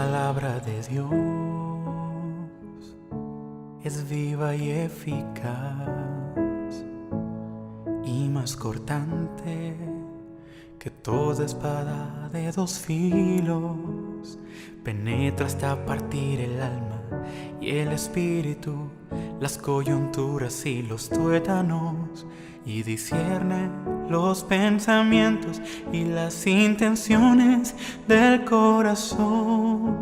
palabra de Dios es viva y eficaz y más cortante que toda espada de dos filos. Penetra hasta partir el alma y el espíritu, las coyunturas y los tuétanos, y discierne los pensamientos y las intenciones del corazón.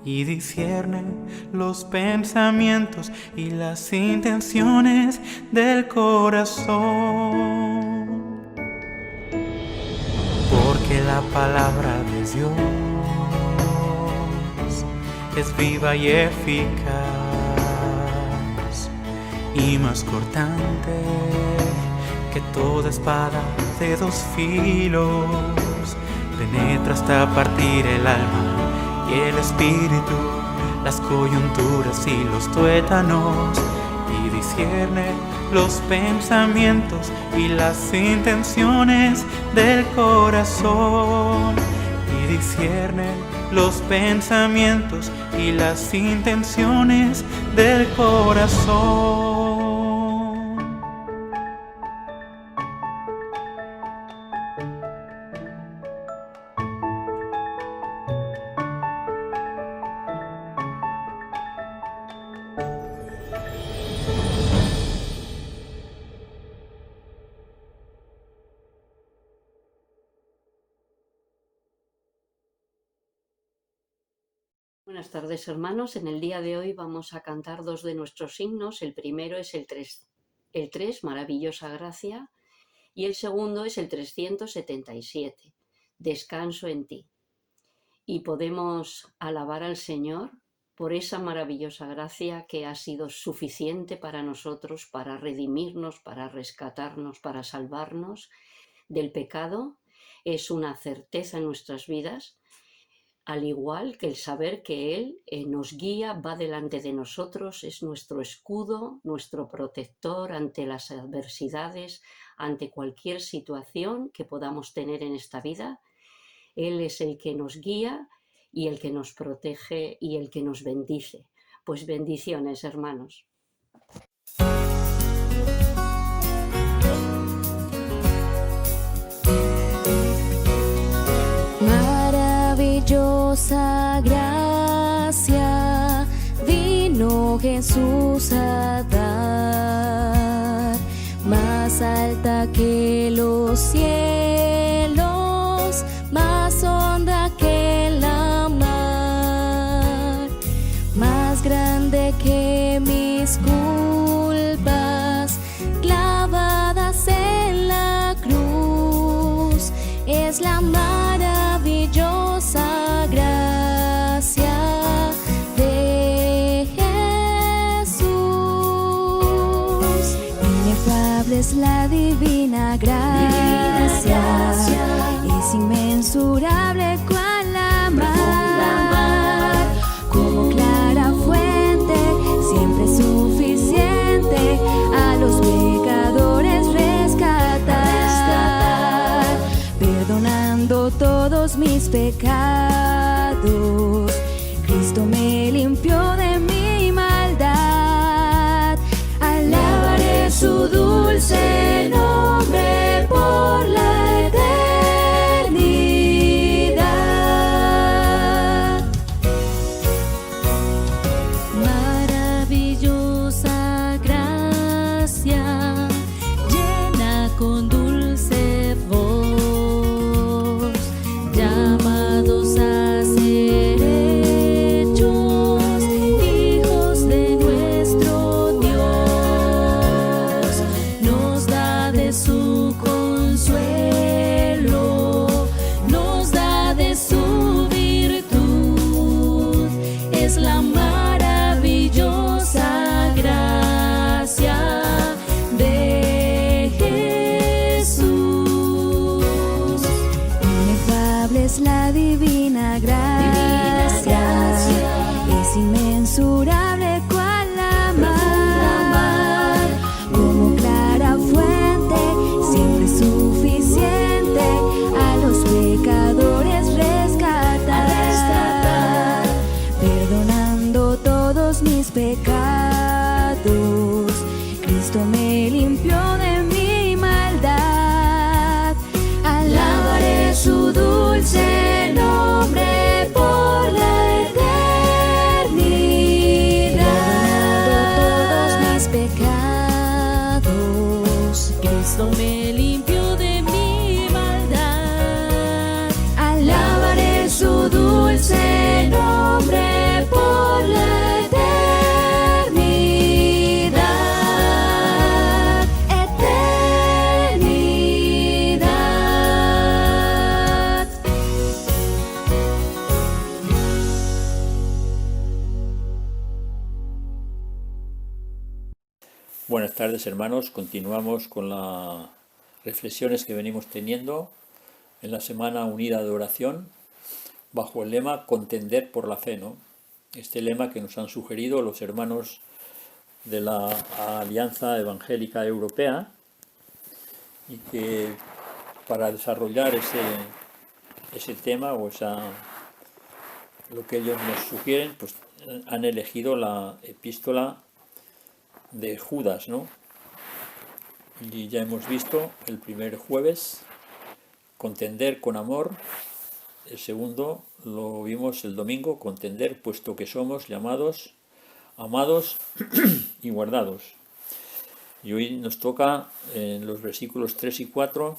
Y discierne los pensamientos y las intenciones del corazón. Porque la palabra de Dios es viva y eficaz y más cortante que toda espada de dos filos. Penetra hasta partir el alma y el espíritu, las coyunturas y los tuétanos, y discierne los pensamientos y las intenciones del corazón. Y discierne los pensamientos y las intenciones del corazón. Buenas tardes, hermanos. En el día de hoy vamos a cantar dos de nuestros himnos. El primero es el 3, Maravillosa Gracia, y el segundo es el 377, Descanso en ti. Y podemos alabar al Señor por esa maravillosa gracia que ha sido suficiente para nosotros, para redimirnos, para rescatarnos, para salvarnos del pecado. Es una certeza en nuestras vidas, al igual que el saber que Él nos guía, va delante de nosotros, es nuestro escudo, nuestro protector ante las adversidades, ante cualquier situación que podamos tener en esta vida. Él es el que nos guía y el que nos protege y el que nos bendice. Pues bendiciones, hermanos. Maravillosa gracia vino Jesús a dar, más alta que los cielos, más honda que la mar, más grande que mis culpas clavadas en la cruz. Es la maravillosa gracia de Jesús. Inefable es la divina gracia, es inmensurable cual la mar, como clara fuente, siempre suficiente a los pecadores rescatar, perdonando todos mis pecados. Cristo me limpió de mi maldad. Alabaré su dulce nombre por la eternidad. Maravillosa gracia, llena con dulce voz, llamados a ser hechos hijos de nuestro Dios. Nos da de su consuelo, nos da de su virtud. Es la maravillosa gracia de Jesús. Inefable es la divina gracia, es inmensurable cual la mar, como clara fuente, siempre suficiente a los pecadores rescatar, pecados. Cristo me limpió de mi maldad. Alabaré su dulce nombre por la eternidad. Todos mis pecados, Cristo me limpió de mi maldad. Alabaré su dulce nombre por la eternidad. Eternidad. Buenas tardes, hermanos. Continuamos con las reflexiones que venimos teniendo en la Semana Unida de Oración bajo el lema Contender por la Fe, ¿no? Este lema que nos han sugerido los hermanos de la Alianza Evangélica Europea, y que para desarrollar ese tema o lo que ellos nos sugieren, pues han elegido la epístola de Judas, ¿no? Y ya hemos visto el primer jueves, contender con amor. El segundo lo vimos el domingo, contender puesto que somos llamados, amados y guardados. Y hoy nos toca en los versículos 3 y 4,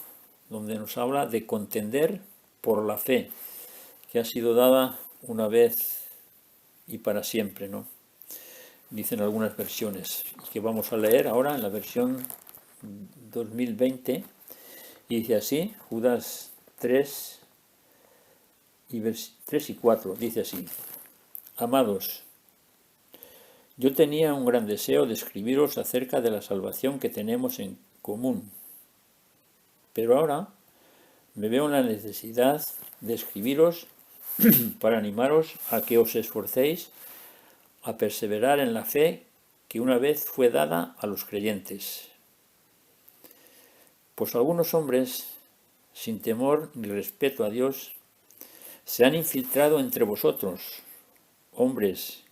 donde nos habla de contender por la fe, que ha sido dada una vez y para siempre, ¿no? Dicen algunas versiones, que vamos a leer ahora en la versión 2020, y dice así, Judas 3 y 4, dice así: Amados, yo tenía un gran deseo de escribiros acerca de la salvación que tenemos en común, pero ahora me veo en la necesidad de escribiros para animaros a que os esforcéis a perseverar en la fe que una vez fue dada a los creyentes. Pues algunos hombres, sin temor ni respeto a Dios, se han infiltrado entre vosotros, hombres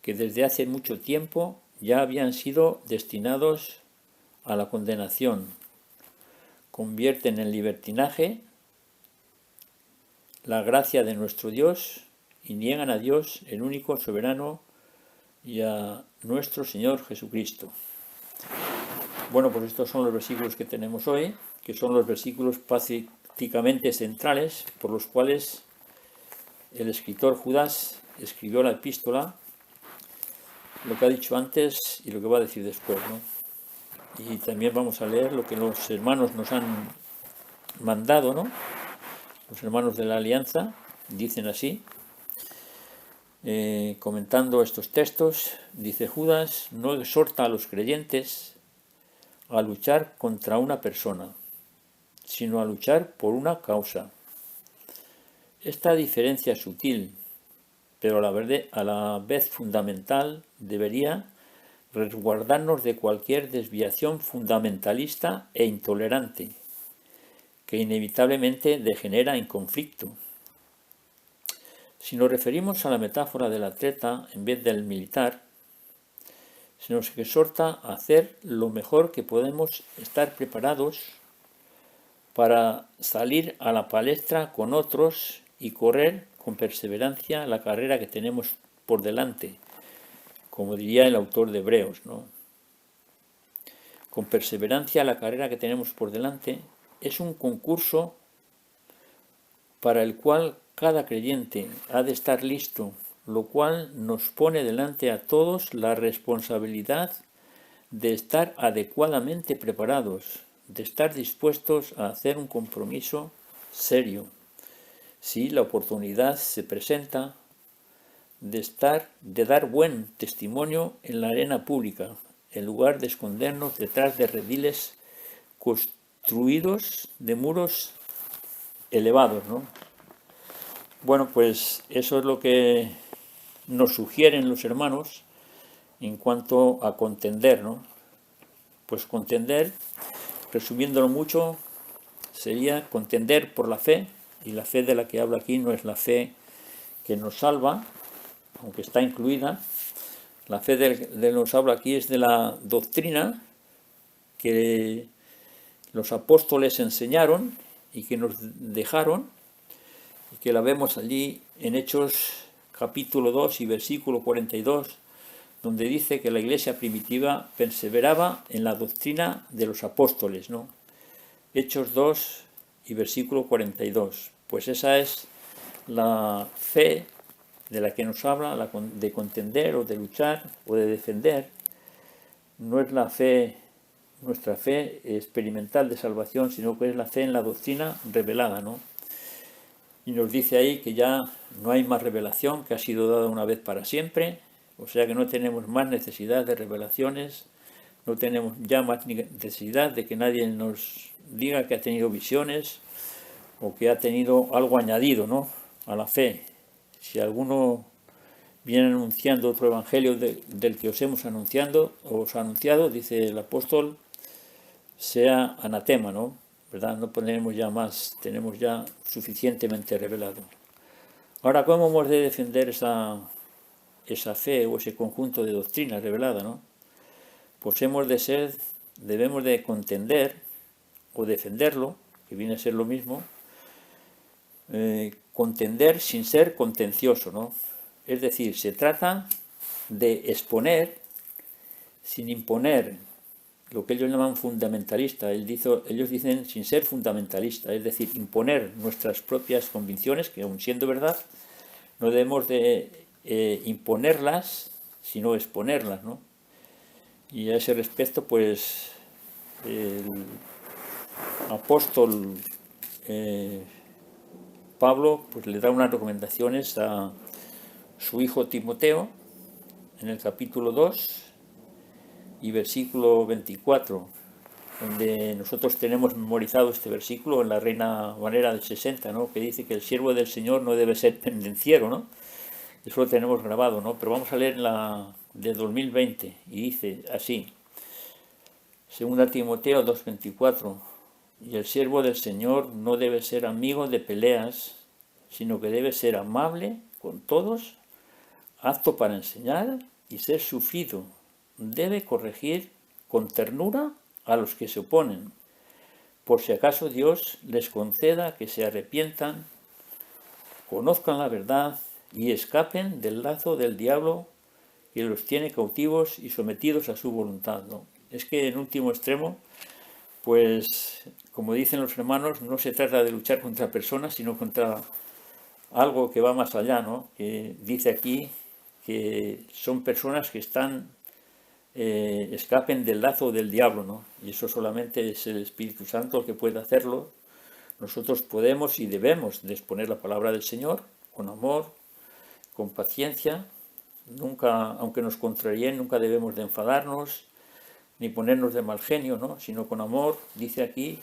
que desde hace mucho tiempo ya habían sido destinados a la condenación. Convierten en libertinaje la gracia de nuestro Dios y niegan a Dios, el único soberano, y a nuestro Señor Jesucristo. Bueno, pues estos son los versículos que tenemos hoy, que son los versículos prácticamente centrales por los cuales el escritor Judas escribió la epístola, lo que ha dicho antes y lo que va a decir después, ¿no? Y también vamos a leer lo que los hermanos nos han mandado, ¿no? Los hermanos de la Alianza dicen así, comentando estos textos, dice Judas, no exhorta a los creyentes a luchar contra una persona, sino a luchar por una causa. Esta diferencia sutil, pero a la vez fundamental, debería resguardarnos de cualquier desviación fundamentalista e intolerante, que inevitablemente degenera en conflicto. Si nos referimos a la metáfora del atleta en vez del militar, se nos exhorta a hacer lo mejor que podemos, estar preparados para salir a la palestra con otros y correr con perseverancia la carrera que tenemos por delante, como diría el autor de Hebreos, ¿no? Con perseverancia la carrera que tenemos por delante es un concurso para el cual cada creyente ha de estar listo, lo cual nos pone delante a todos la responsabilidad de estar adecuadamente preparados, de estar dispuestos a hacer un compromiso serio, si la oportunidad se presenta, de dar buen testimonio en la arena pública, en lugar de escondernos detrás de rediles construidos de muros elevados, ¿no? Bueno, pues eso es lo que nos sugieren los hermanos en cuanto a contender, ¿no? Pues contender, resumiéndolo mucho, sería contender por la fe, y la fe de la que habla aquí no es la fe que nos salva, aunque está incluida. La fe de nos habla aquí es de la doctrina que los apóstoles enseñaron y que nos dejaron, y que la vemos allí en Hechos capítulo 2 y versículo 42, donde dice que la iglesia primitiva perseveraba en la doctrina de los apóstoles, ¿no? Hechos 2 y versículo 42. Pues esa es la fe de la que nos habla, de contender o de luchar o de defender. No es la fe, nuestra fe experimental de salvación, sino que es la fe en la doctrina revelada, ¿no? Y nos dice ahí que ya no hay más revelación, que ha sido dada una vez para siempre, o sea que no tenemos más necesidad de revelaciones, no tenemos ya más necesidad de que nadie nos diga que ha tenido visiones o que ha tenido algo añadido, ¿no?, a la fe. Si alguno viene anunciando otro evangelio del que os hemos anunciado, dice el apóstol, sea anatema, ¿no? ¿Verdad? No ponemos ya más, tenemos ya suficientemente revelado. Ahora, ¿cómo hemos de defender esa fe o ese conjunto de doctrinas revelada, ¿no? Pues debemos de contender o defenderlo, que viene a ser lo mismo, contender sin ser contencioso, ¿no? Es decir, se trata de exponer sin imponer, lo que ellos llaman fundamentalista. Ellos dicen sin ser fundamentalista, es decir, imponer nuestras propias convicciones, que aun siendo verdad, no debemos de imponerlas, sino exponerlas, ¿no? Y a ese respecto, pues, el apóstol Pablo pues le da unas recomendaciones a su hijo Timoteo en el capítulo 2 y versículo 24, donde nosotros tenemos memorizado este versículo en la Reina Valera del 60, ¿no?, que dice que el siervo del Señor no debe ser pendenciero, ¿no? Eso lo tenemos grabado, ¿no? Pero vamos a leer la de 2020 y dice así, 2 Timoteo 2:24, y el siervo del Señor no debe ser amigo de peleas, sino que debe ser amable con todos, apto para enseñar y ser sufrido. Debe corregir con ternura a los que se oponen, por si acaso Dios les conceda que se arrepientan, conozcan la verdad y escapen del lazo del diablo que los tiene cautivos y sometidos a su voluntad, ¿no? Es que en último extremo, pues como dicen los hermanos, no se trata de luchar contra personas, sino contra algo que va más allá, ¿no? Que dice aquí que son personas que escapen del lazo del diablo, ¿no? Y eso solamente es el Espíritu Santo el que puede hacerlo. Nosotros podemos y debemos de exponer la palabra del Señor con amor, con paciencia. Nunca, aunque nos contraríen, nunca debemos de enfadarnos ni ponernos de mal genio, ¿no?, sino con amor, dice aquí,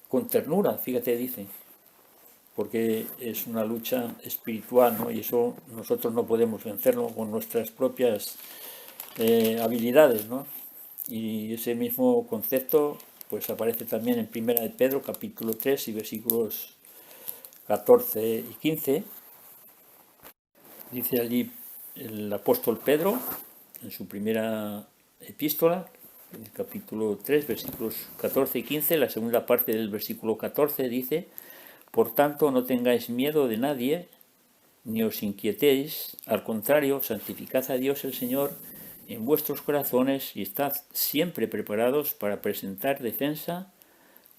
con ternura, fíjate, dice, porque es una lucha espiritual, ¿no?, y eso nosotros no podemos vencerlo con nuestras propias habilidades, ¿no? Y ese mismo concepto pues aparece también en 1 de Pedro capítulo 3 y versículos 14 y 15. Dice allí el apóstol Pedro en su primera epístola, en el capítulo 3, versículos 14 y 15, la segunda parte del versículo 14 dice: por tanto, no tengáis miedo de nadie, ni os inquietéis, al contrario, santificad a Dios el Señor en vuestros corazones y estad siempre preparados para presentar defensa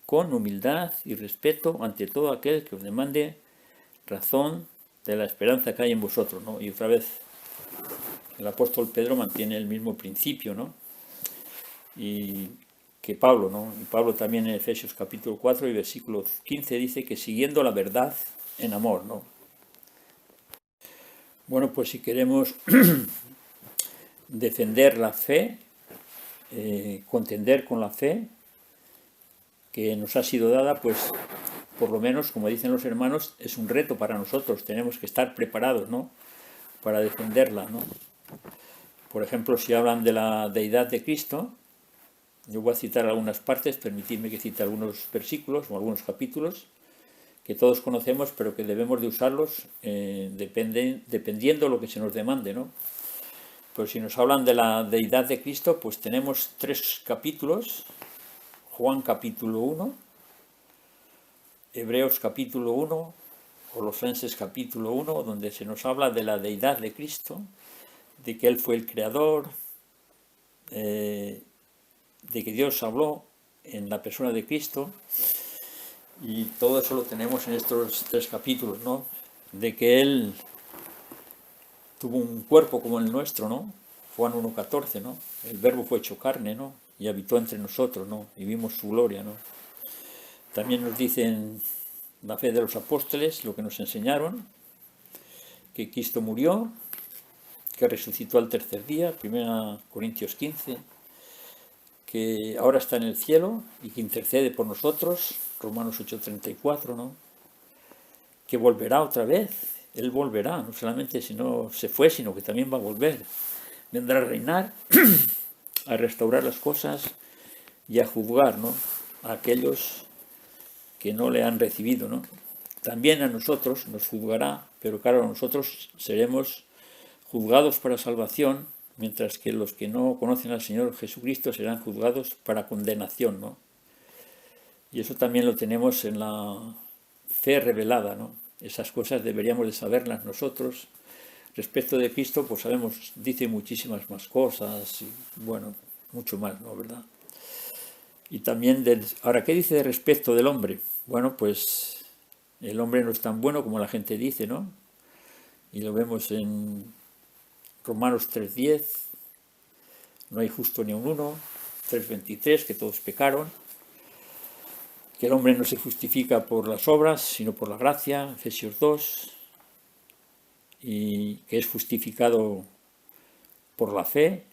con humildad y respeto ante todo aquel que os demande razón de la esperanza que hay en vosotros, ¿no? Y otra vez el apóstol Pedro mantiene el mismo principio, ¿no?, y que Pablo, ¿no? Y Pablo también en Efesios capítulo 4 y versículo 15 dice que siguiendo la verdad en amor, ¿no? Bueno, pues si queremos defender la fe, contender con la fe que nos ha sido dada, pues por lo menos, como dicen los hermanos, es un reto para nosotros, tenemos que estar preparados, ¿no?, para defenderla, ¿no? Por ejemplo, si hablan de la deidad de Cristo, yo voy a citar algunas partes, permitidme que cite algunos versículos o algunos capítulos que todos conocemos, pero que debemos de usarlos dependiendo de lo que se nos demande, ¿no? Pues si nos hablan de la deidad de Cristo, pues tenemos 3 capítulos: Juan capítulo 1, Hebreos capítulo 1, Colosenses capítulo 1, donde se nos habla de la deidad de Cristo, de que Él fue el creador, de que Dios habló en la persona de Cristo, y todo eso lo tenemos en estos 3 capítulos, ¿no? De que Él tuvo un cuerpo como el nuestro, ¿no? Juan 1:14, ¿no? El verbo fue hecho carne, ¿no? Y habitó entre nosotros, ¿no? Y vimos su gloria, ¿no? También nos dicen la fe de los apóstoles, lo que nos enseñaron, que Cristo murió, que resucitó al tercer día, 1 Corintios 15, que ahora está en el cielo y que intercede por nosotros, Romanos 8:34, ¿no? Que volverá otra vez, Él volverá, no solamente si no se fue, sino que también va a volver. Vendrá a reinar, a restaurar las cosas y a juzgar, ¿no? A aquellos que no le han recibido, ¿no? También a nosotros nos juzgará, pero claro, nosotros seremos juzgados para salvación, mientras que los que no conocen al Señor Jesucristo serán juzgados para condenación, ¿no? Y eso también lo tenemos en la fe revelada, ¿no? Esas cosas deberíamos de saberlas nosotros. Respecto de Cristo, pues sabemos, dice muchísimas más cosas, y bueno, mucho más, ¿no? ¿Verdad? Y también, ahora, ¿qué dice de respecto del hombre? Bueno, pues el hombre no es tan bueno como la gente dice, ¿no? Y lo vemos en Romanos 3:10, no hay justo ni un uno, 3:23, que todos pecaron, que el hombre no se justifica por las obras, sino por la gracia, Efesios 2, y que es justificado por la fe,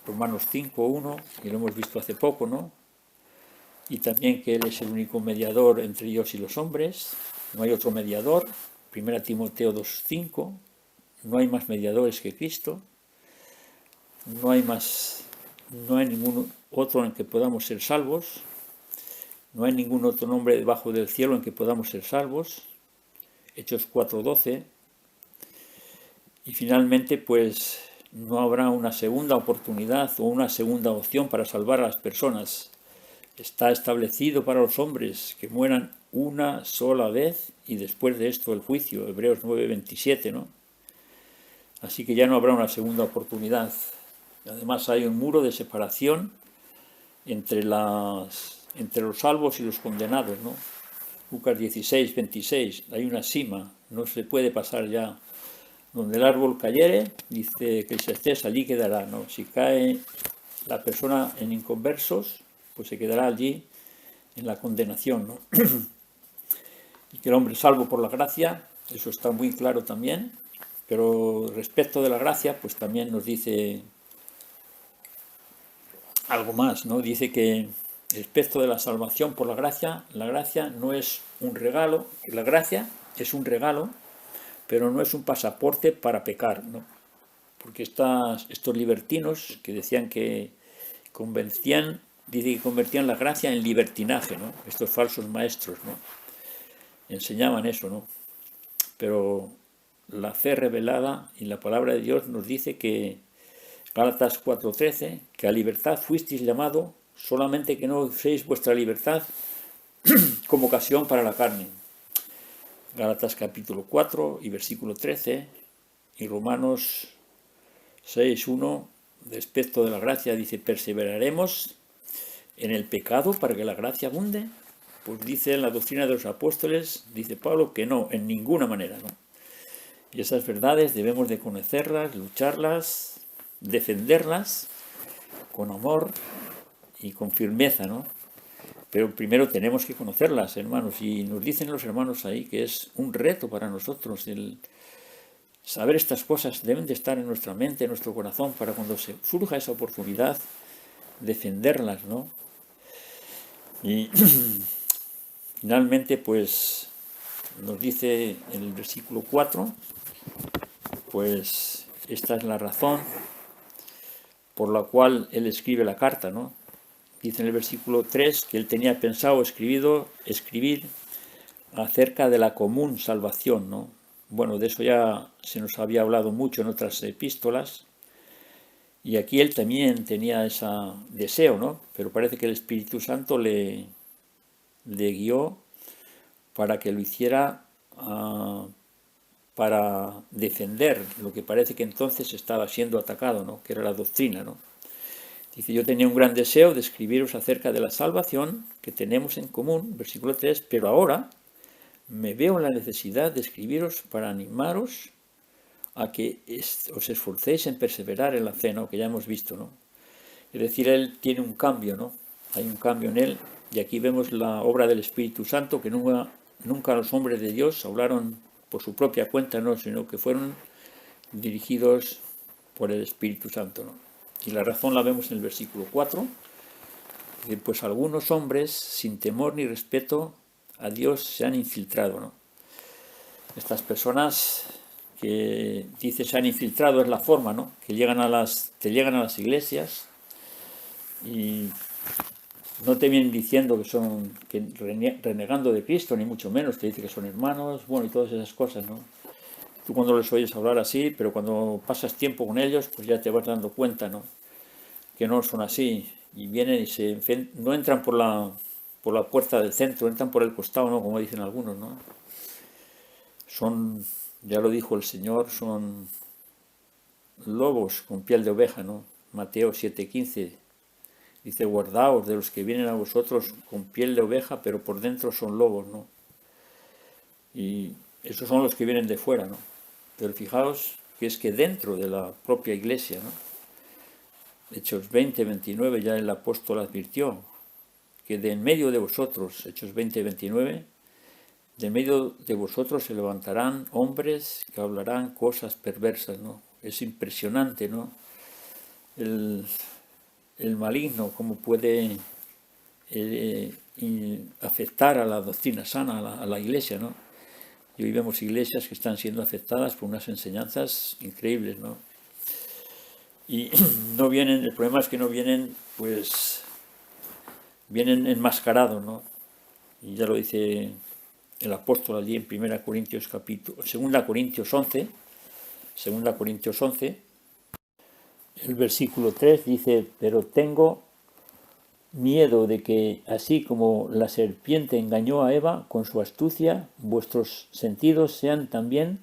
Romanos 5:1, y lo hemos visto hace poco, ¿no? Y también que Él es el único mediador entre Dios y los hombres, no hay otro mediador, 1 Timoteo 2:5, no hay más mediadores que Cristo, no hay ningún otro en que podamos ser salvos, no hay ningún otro nombre debajo del cielo en que podamos ser salvos, Hechos 4:12, y finalmente pues no habrá una segunda oportunidad o una segunda opción para salvar a las personas. Está establecido para los hombres que mueran una sola vez y después de esto el juicio, Hebreos 9:27, ¿no? Así que ya no habrá una segunda oportunidad. Además hay un muro de separación entre los salvos y los condenados, ¿no? Lucas 16:26, hay una sima, no se puede pasar ya. Donde el árbol cayere, dice que Eclesiastés, allí quedará, ¿no? Si cae la persona en inconversos, pues se quedará allí en la condenación, ¿no? Y que el hombre es salvo por la gracia, eso está muy claro también, pero respecto de la gracia, pues también nos dice algo más, ¿no? Dice que respecto de la salvación por la gracia no es un regalo, la gracia es un regalo, pero no es un pasaporte para pecar, ¿no? Porque estos libertinos que decían que convertían la gracia en libertinaje, ¿no? Estos falsos maestros, ¿no? Enseñaban eso, ¿no? Pero la fe revelada y la palabra de Dios nos dice que, Gálatas 4:13, que a libertad fuisteis llamado, solamente que no uséis vuestra libertad como ocasión para la carne. Gálatas capítulo 4 y versículo 13, y Romanos 6:1, respecto de la gracia, dice, perseveraremos en el pecado para que la gracia abunde. Pues dice en la doctrina de los apóstoles, dice Pablo, que no, en ninguna manera, ¿no? Y esas verdades debemos de conocerlas, lucharlas, defenderlas con amor y con firmeza, ¿no? Pero primero tenemos que conocerlas, hermanos, y nos dicen los hermanos ahí que es un reto para nosotros el saber estas cosas, deben de estar en nuestra mente, en nuestro corazón, para cuando se surja esa oportunidad, defenderlas, ¿no? Y finalmente, pues, nos dice en el versículo 4, pues, esta es la razón por la cual él escribe la carta, ¿no? Dice en el versículo 3 que él tenía pensado escribir acerca de la común salvación, ¿no? Bueno, de eso ya se nos había hablado mucho en otras epístolas, Y aquí él también tenía ese deseo, ¿no? Pero parece que el Espíritu Santo le guió para que lo hiciera para defender lo que parece que entonces estaba siendo atacado, ¿no? Que era la doctrina, ¿no? Dice, yo tenía un gran deseo de escribiros acerca de la salvación que tenemos en común, versículo 3, pero ahora me veo en la necesidad de escribiros para animaros a que os esforcéis en perseverar en la fe, ¿no? Que ya hemos visto, ¿no? Es decir, él tiene un cambio, ¿no? Hay un cambio en él, y aquí vemos la obra del Espíritu Santo, que nunca los hombres de Dios hablaron por su propia cuenta, ¿no? Sino que fueron dirigidos por el Espíritu Santo, ¿no? Y la razón la vemos en el versículo 4, que pues algunos hombres, sin temor ni respeto a Dios, se han infiltrado, ¿no? Estas personas que dice se han infiltrado es la forma, ¿no? Que te llegan a las iglesias y no te vienen diciendo que renegando de Cristo, ni mucho menos, te dice que son hermanos, bueno, y todas esas cosas, ¿no? Tú cuando les oyes hablar así, pero cuando pasas tiempo con ellos, pues ya te vas dando cuenta, ¿no? Que no son así, y vienen y no entran por la puerta del centro, entran por el costado, ¿no? Como dicen algunos, ¿no? Son, ya lo dijo el Señor, son lobos con piel de oveja, ¿no? Mateo 7:15 dice, guardaos de los que vienen a vosotros con piel de oveja, pero por dentro son lobos, ¿no? Y esos son los que vienen de fuera, ¿no? Pero fijaos que es que dentro de la propia iglesia, ¿no? Hechos 20:29 ya el apóstol advirtió que de en medio de vosotros, Hechos 20:29, de en medio de vosotros se levantarán hombres que hablarán cosas perversas, ¿no? Es impresionante, ¿no? El maligno, cómo puede afectar a la doctrina sana, a la iglesia, ¿no? Y hoy vemos iglesias que están siendo afectadas por unas enseñanzas increíbles, ¿no? Y no vienen, el problema es que no vienen, pues, vienen enmascarados, ¿no? Y ya lo dice el apóstol allí en 2 Corintios 11, el versículo 3 dice, pero tengo miedo de que, así como la serpiente engañó a Eva con su astucia, vuestros sentidos sean también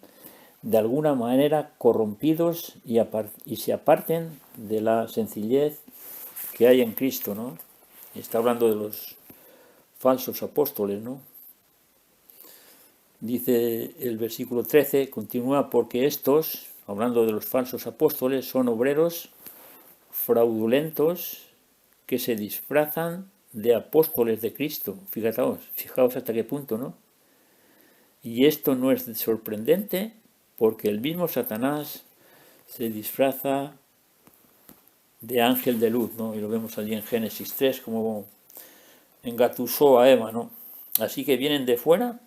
de alguna manera corrompidos y se aparten de la sencillez que hay en Cristo, ¿no? Y está hablando de los falsos apóstoles, ¿no? Dice el versículo 13, continúa, porque estos, hablando de los falsos apóstoles, son obreros fraudulentos que se disfrazan de apóstoles de Cristo. Fijaos hasta qué punto, ¿no? Y esto no es sorprendente porque el mismo Satanás se disfraza de ángel de luz, ¿no? Y lo vemos allí en Génesis 3, como engatusó a Eva, ¿no? Así que vienen de fuera,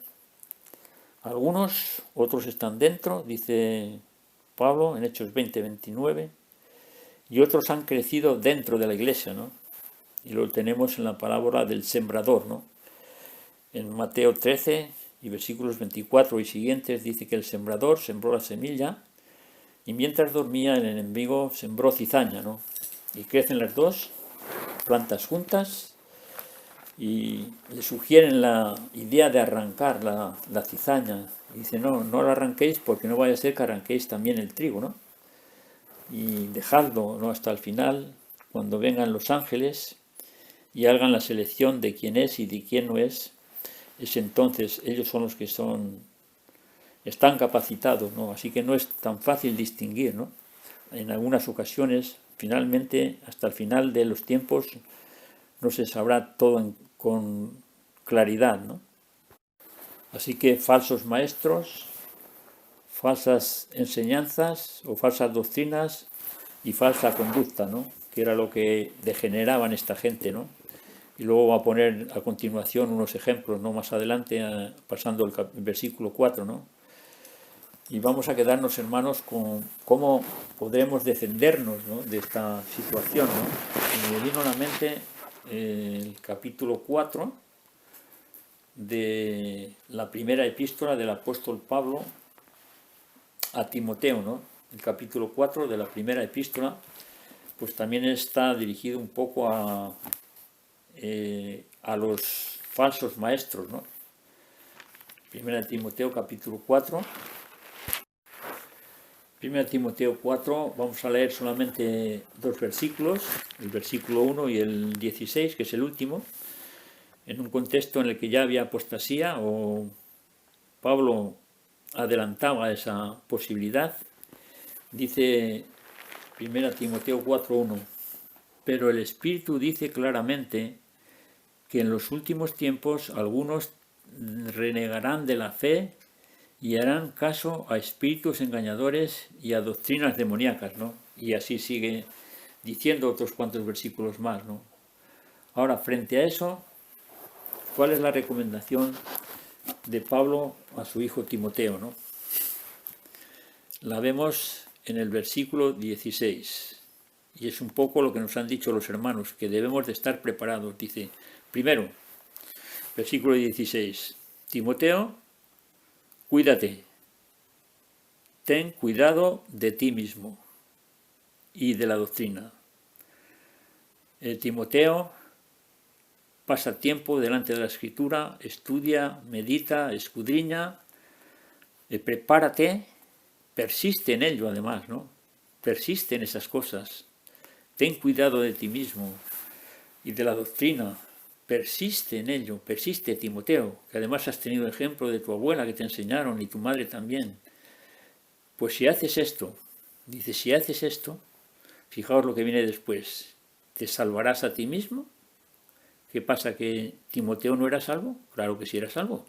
algunos, otros están dentro, dice Pablo en Hechos 20:29, y otros han crecido dentro de la iglesia, ¿no? Y lo tenemos en la parábola del sembrador, ¿no? En Mateo 13 y versículos 24 y siguientes dice que el sembrador sembró la semilla y mientras dormía el enemigo sembró cizaña, ¿no? Y crecen las dos plantas juntas y le sugieren la idea de arrancar la cizaña. Y dice, no la arranquéis porque no vaya a ser que arranquéis también el trigo, ¿no? Y dejadlo, ¿no? Hasta el final, cuando vengan los ángeles y hagan la selección de quién es y de quién no es entonces ellos son los que están capacitados, ¿no? Así que no es tan fácil distinguir, ¿no? En algunas ocasiones, finalmente, hasta el final de los tiempos, no se sabrá todo con claridad, ¿no? Así que falsos maestros, falsas enseñanzas o falsas doctrinas y falsa conducta, ¿no? Que era lo que degeneraban esta gente, ¿no? Y luego va a poner a continuación unos ejemplos, ¿no? Más adelante, pasando el versículo 4, ¿no? Y vamos a quedarnos, hermanos, con cómo podremos defendernos, ¿no? De esta situación, ¿no? Y me vino a la mente el capítulo 4 de la primera epístola del apóstol Pablo a Timoteo, ¿no? El capítulo 4 de la primera epístola pues también está dirigido un poco a los falsos maestros, ¿no? 1 Timoteo capítulo 4. 1 Timoteo 4, vamos a leer solamente 2 versículos, el versículo 1 y el 16, que es el último, en un contexto en el que ya había apostasía, o Pablo adelantaba esa posibilidad. Dice 1 Timoteo 4:1, pero el Espíritu dice claramente que en los últimos tiempos algunos renegarán de la fe y harán caso a espíritus engañadores y a doctrinas demoníacas, ¿no? Y así sigue diciendo otros cuantos versículos más, ¿no? Ahora, frente a eso, ¿cuál es la recomendación de Pablo a su hijo Timoteo, ¿no? La vemos en el versículo 16, y es un poco lo que nos han dicho los hermanos, que debemos de estar preparados. Dice, primero, versículo 16, Timoteo, cuídate, ten cuidado de ti mismo y de la doctrina. Timoteo, pasa tiempo delante de la Escritura, estudia, medita, escudriña, prepárate, persiste en ello además, ¿no? Persiste en esas cosas, ten cuidado de ti mismo y de la doctrina. Persiste en ello, persiste, Timoteo, que además has tenido ejemplo de tu abuela que te enseñaron y tu madre también. Pues si haces esto, dice, si haces esto, fijaos lo que viene después, ¿te salvarás a ti mismo? ¿Qué pasa, que Timoteo no era salvo? Claro que sí era salvo,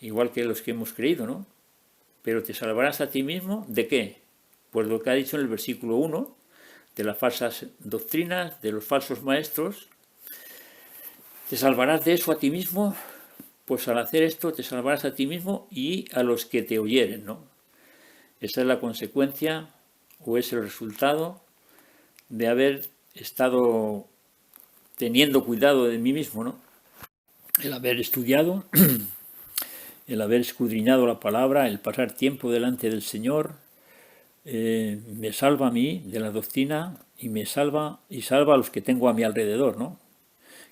igual que los que hemos creído, ¿no? Pero ¿te salvarás a ti mismo de qué? Pues lo que ha dicho en el versículo 1, de las falsas doctrinas, de los falsos maestros. ¿Te salvarás de eso a ti mismo? Pues al hacer esto te salvarás a ti mismo y a los que te oyeren, ¿no? Esa es la consecuencia o es el resultado de haber estado teniendo cuidado de mí mismo, ¿no? El haber estudiado, el haber escudriñado la palabra, el pasar tiempo delante del Señor, me salva a mí de la doctrina y me salva y salva a los que tengo a mi alrededor, ¿no?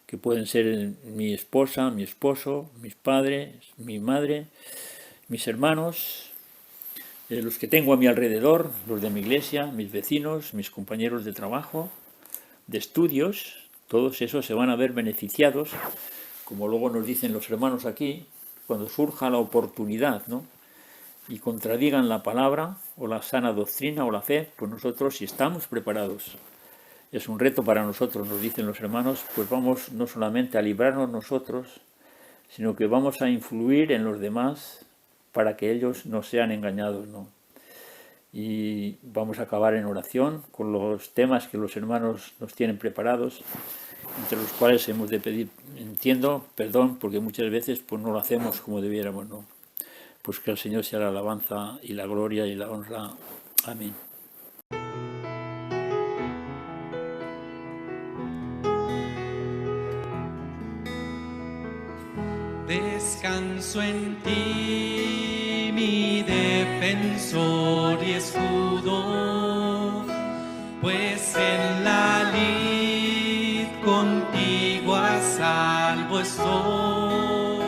Que pueden ser mi esposa, mi esposo, mis padres, mi madre, mis hermanos, los que tengo a mi alrededor, los de mi iglesia, mis vecinos, mis compañeros de trabajo, de estudios, todos esos se van a ver beneficiados, como luego nos dicen los hermanos aquí, cuando surja la oportunidad, ¿no? Y contradigan la palabra o la sana doctrina o la fe, pues nosotros, si estamos preparados, es un reto para nosotros, nos dicen los hermanos, pues vamos no solamente a librarnos nosotros, sino que vamos a influir en los demás para que ellos no sean engañados, ¿no? Y vamos a acabar en oración con los temas que los hermanos nos tienen preparados, entre los cuales hemos de pedir, entiendo, perdón, porque muchas veces pues no lo hacemos como debiéramos, ¿no? Pues que al Señor sea la alabanza y la gloria y la honra. Amén. Descanso en ti, mi defensor y escudo, pues en la lid contigo a salvo estoy.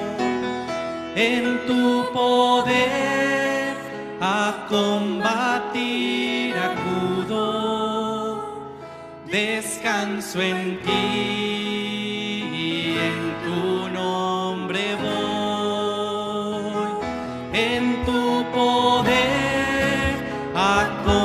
En tu poder a combatir acudo, descanso en ti, en tu nombre voy, en tu poder a combatir